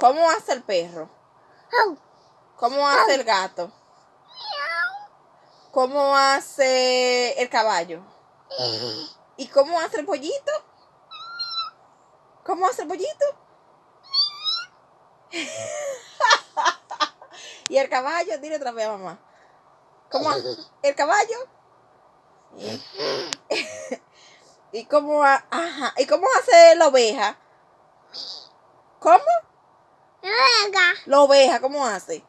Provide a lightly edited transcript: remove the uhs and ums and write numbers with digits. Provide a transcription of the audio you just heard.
¿Cómo hace el perro? ¿Cómo hace el gato? ¿Cómo hace el caballo? ¿Y cómo hace el pollito? ¿Cómo hace el pollito? ¿Y el caballo? Dile otra vez a mamá. ¿Cómo hace el caballo? ¿Y cómo, ajá. ¿Y cómo hace la oveja? ¿Cómo? La oveja, ¿cómo hace?